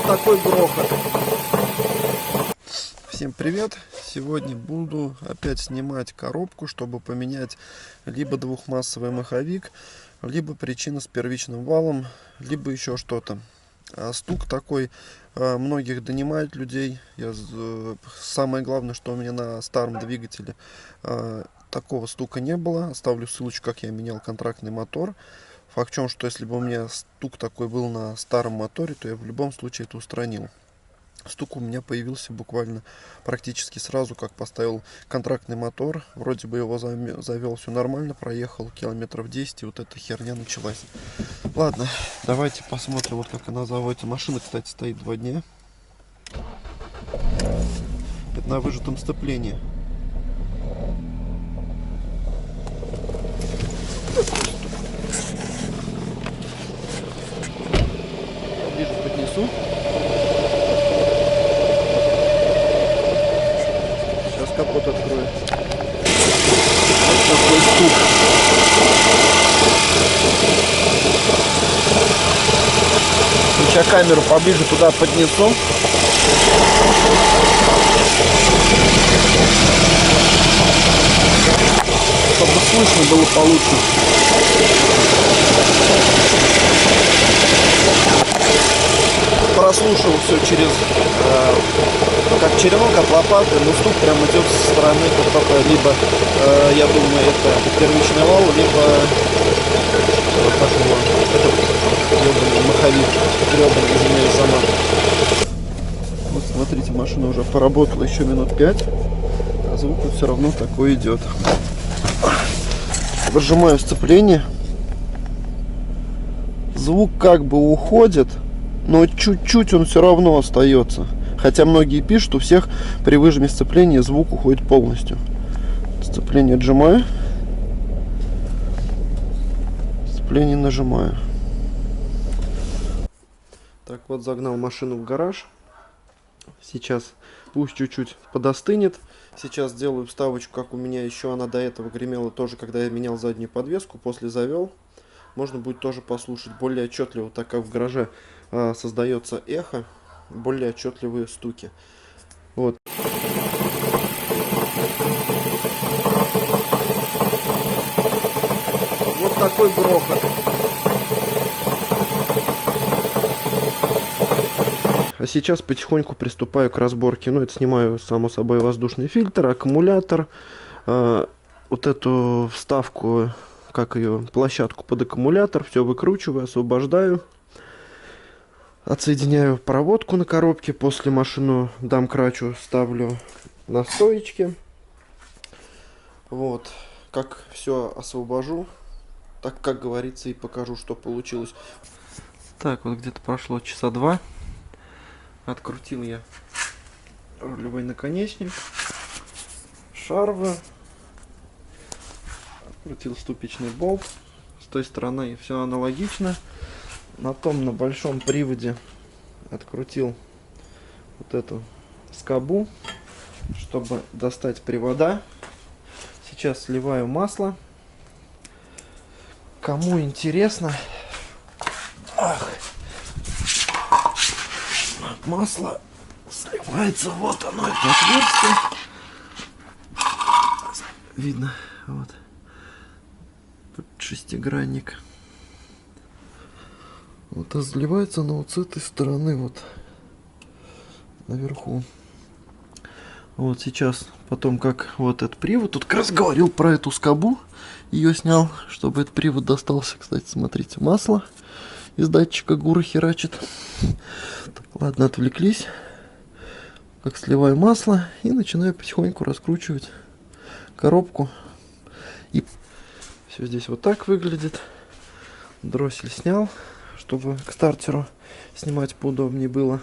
такой грохот. Всем привет! Сегодня буду опять снимать коробку, чтобы поменять либо двухмассовый маховик, либо причина с первичным валом, либо еще что-то. Стук такой многих донимает людей. Самое главное, что у меня на старом двигателе такого стука не было. Оставлю ссылочку, как я менял контрактный мотор. Факт в чем, что если бы у меня стук такой был на старом моторе, то я в любом случае это устранил. Стук у меня появился буквально практически сразу, как поставил контрактный мотор. Вроде бы его завел, все нормально, проехал километров 10, и вот эта херня началась. Ладно, давайте посмотрим, вот как она заводится. Машина, кстати, стоит 2 дня. Это на выжатом сцеплении. Ближе поднесу. Сейчас капот открою. Вот такой стук. Сейчас камеру поближе туда поднесу. Чтобы слышно было получше. Прослушал все через как черенок от лопаты, но стук прям идет со стороны, либо я думаю, это первичный вал, либо этот маховик, гребаный, извиняюсь, сама. Вот смотрите, машина уже поработала еще минут 5, а звук все равно такой идет. Выжимаю сцепление. Звук как бы уходит, но чуть-чуть он все равно остается. Хотя многие пишут, у всех при выжиме сцепления звук уходит полностью. Сцепление отжимаю. Сцепление нажимаю. Так вот, загнал машину в гараж. Сейчас пусть чуть-чуть подостынет. Сейчас сделаю вставочку, как у меня еще она до этого гремела, тоже когда я менял заднюю подвеску. После завел. Можно будет тоже послушать более отчетливо, так как в гараже создается эхо, более отчетливые стуки. Вот. Вот такой грохот. А сейчас потихоньку приступаю к разборке. Ну, это снимаю, само собой, воздушный фильтр, аккумулятор, вот эту вставку, как ее, площадку под аккумулятор, все выкручиваю, освобождаю, отсоединяю проводку на коробке, после машину домкрачу, ставлю на стоечки. Вот, как все освобожу, так, как говорится, и покажу, что получилось. Так, вот где-то прошло часа 2, открутил я рулевой наконечник, шарвы, открутил ступичный болт. С той стороны все аналогично. На большом приводе открутил вот эту скобу, чтобы достать привода. Сейчас сливаю масло. Кому интересно, масло сливается, вот оно, это отверстие. Видно, вот. Тут шестигранник. Вот, а заливается оно вот с этой стороны, вот наверху. Вот сейчас, потом как вот этот привод, тут как раз говорил про эту скобу, ее снял, чтобы этот привод достался. Кстати, смотрите, масло из датчика ГУРа херачит. Так, ладно, отвлеклись. Как сливаю масло и начинаю потихоньку раскручивать коробку. И все здесь вот так выглядит. Дроссель снял, чтобы к стартеру снимать поудобнее было.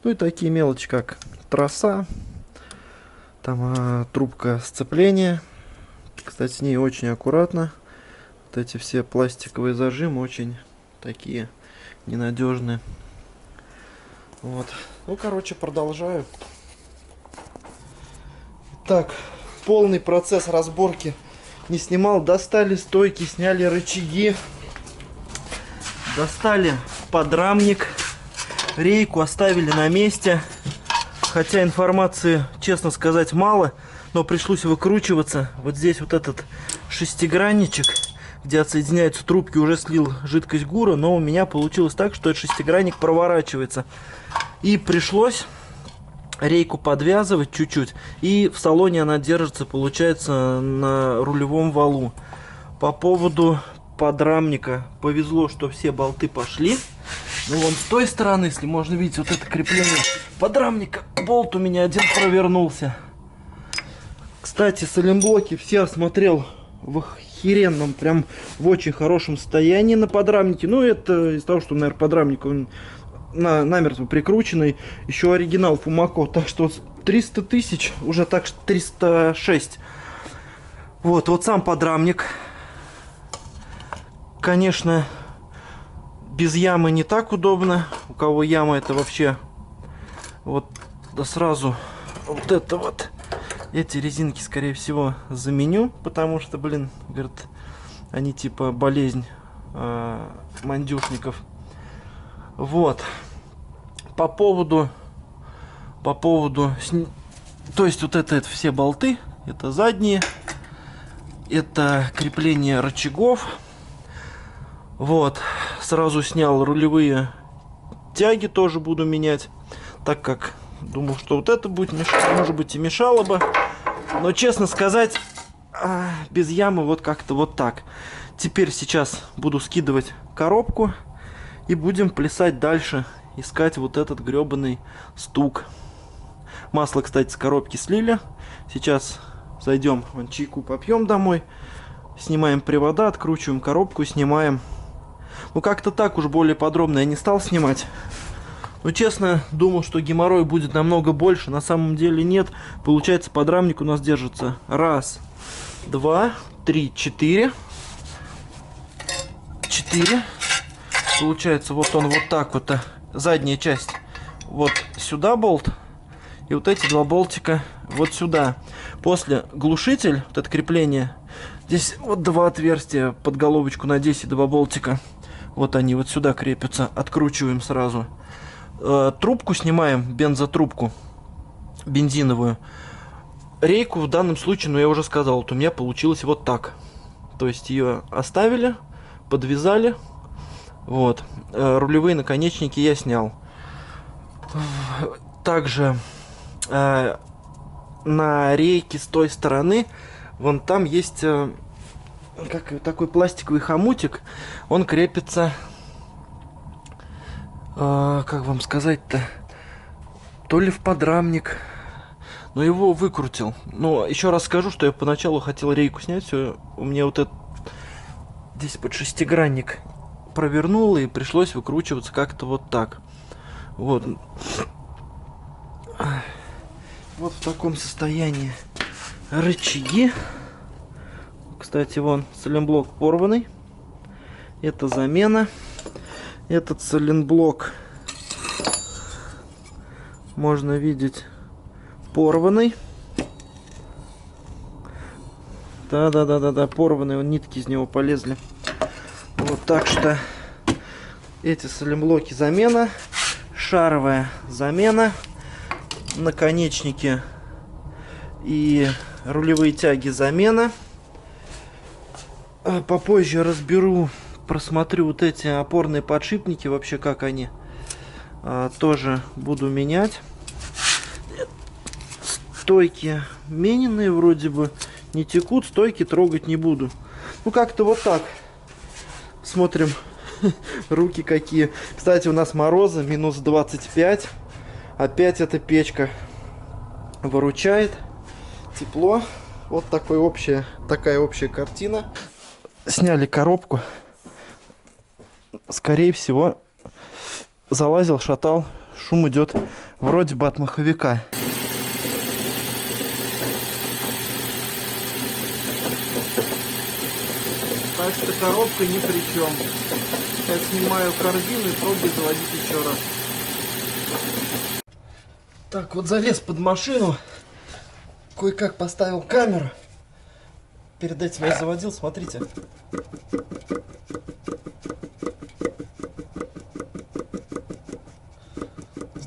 Ну и такие мелочи, как троса, там трубка сцепления. Кстати, с ней очень аккуратно. Вот эти все пластиковые зажимы очень такие ненадежные. Вот. Ну, короче, продолжаю. Так, полный процесс разборки не снимал. Достали стойки, сняли рычаги. Достали подрамник. Рейку оставили на месте. Хотя информации, честно сказать, мало. Но пришлось выкручиваться. Вот здесь вот этот шестигранничек, где отсоединяются трубки, уже слил жидкость ГУРа. Но у меня получилось так, что этот шестигранник проворачивается. И пришлось рейку подвязывать чуть-чуть. И в салоне она держится, получается, на рулевом валу. По поводу подрамника. Повезло, что все болты пошли. Ну, вон с той стороны, если можно видеть, вот это крепление подрамника. Болт у меня один провернулся. Кстати, саленблоки все осмотрел в охеренном, прям в очень хорошем состоянии на подрамнике. Ну, это из-за того, что, наверное, подрамник он намертво прикрученный. Еще оригинал Фумако. Так что 300 тысяч, уже так 306. Вот сам подрамник. Конечно, без ямы не так удобно. У кого яма, это вообще вот да сразу вот это вот. Эти резинки, скорее всего, заменю, потому что, блин, говорят, они типа болезнь мандюшников. Вот. По поводу, то есть вот это все болты, это задние, это крепление рычагов. Вот, сразу снял рулевые тяги, тоже буду менять, так как думал, что вот это будет мешать, может быть и мешало бы, но честно сказать, без ямы вот как-то вот так. Теперь сейчас буду скидывать коробку и будем плясать дальше, искать вот этот гребаный стук. Масло, кстати, с коробки слили. Сейчас зайдем, вон, чайку попьем домой, снимаем привода, откручиваем коробку, снимаем. Ну, как-то так уж более подробно я не стал снимать. Ну, честно, думал, что геморрой будет намного больше. На самом деле нет. Получается, подрамник у нас держится. Раз, два, три, четыре. Четыре. Получается, вот он вот так вот. Задняя часть вот сюда болт. И вот эти два болтика вот сюда. После глушитель, вот это крепление. Здесь вот два отверстия под головочку на 10, два болтика. Вот они вот сюда крепятся. Откручиваем сразу. Трубку снимаем, бензотрубку бензиновую. Рейку в данном случае, ну я уже сказал, вот у меня получилось вот так. То есть ее оставили, подвязали. Вот. Рулевые наконечники я снял. Также на рейке с той стороны, вон там есть как такой пластиковый хомутик. Он крепится, как вам сказать-то, то ли в подрамник, но его выкрутил. Но еще раз скажу, что я поначалу хотел рейку снять, все, у меня вот этот здесь под шестигранник провернуло и пришлось выкручиваться как-то вот так. Вот. Вот в таком состоянии рычаги. Кстати, вон саленблок порванный. Это замена. Этот саленблок можно видеть порванный. Да, порванный. Вон нитки из него полезли. Вот, так что эти саленблоки замена. Шаровая замена. Наконечники и рулевые тяги замена. Попозже разберу, просмотрю вот эти опорные подшипники, вообще как они. Тоже буду менять. Стойки мененные вроде бы, не текут, стойки трогать не буду. Ну как-то вот так. Смотрим, руки какие. Кстати, у нас морозы, минус 25. Опять эта печка выручает. Тепло. Вот такая общая картина. Сняли коробку. Скорее всего, залазил, шатал. Шум идет вроде бы от маховика. Так что коробка ни при чем. Сейчас снимаю корзину и пробую заводить еще раз. Так, вот залез под машину. Кое-как поставил камеру. Перед этим я заводил, смотрите.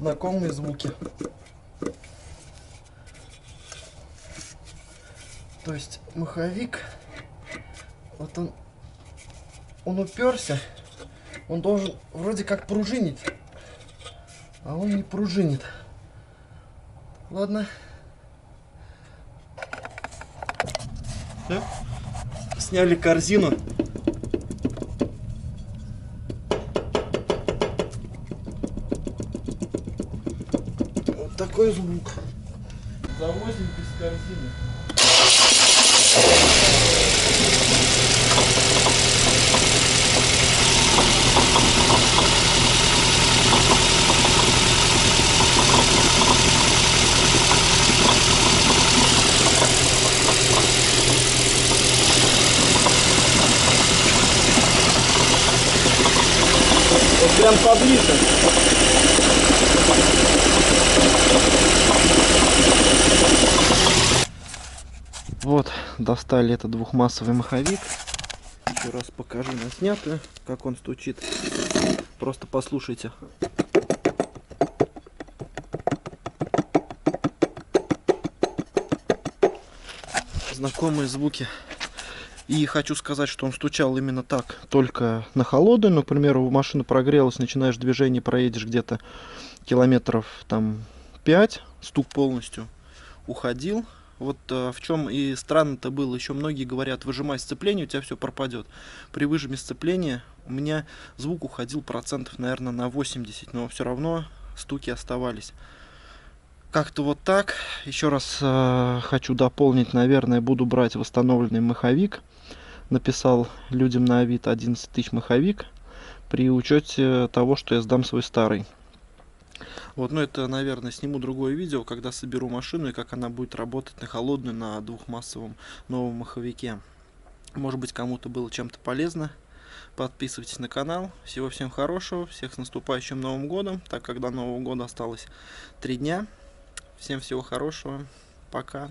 знакомые звуки. То есть маховик, вот он уперся, он должен вроде как пружинить, а он не пружинит. Ладно. Так. Сняли корзину. Вот такой звук. Завозим без корзины. Вот прям поближе. Вот, достали этот двухмассовый маховик. Еще раз покажу на снятую, как он стучит. Просто послушайте. Знакомые звуки. И хочу сказать, что он стучал именно так, только на холодную. Ну, к примеру, машина прогрелась, начинаешь движение, проедешь где-то километров там 5, стук полностью уходил. Вот в чем и странно-то было, еще многие говорят, выжимай сцепление, у тебя все пропадет. При выжиме сцепления у меня звук уходил процентов, наверное, на 80, но все равно стуки оставались. Как-то вот так. Еще раз хочу дополнить, наверное, буду брать восстановленный маховик. Написал людям на Авито 11 тысяч маховик при учете того, что я сдам свой старый. Вот, ну это, наверное, сниму другое видео, когда соберу машину и как она будет работать на холодную, на двухмассовом новом маховике. Может быть, кому-то было чем-то полезно. Подписывайтесь на канал. Всего всем хорошего. Всех с наступающим Новым годом. Так как до Нового года осталось 3 дня. Всем всего хорошего. Пока.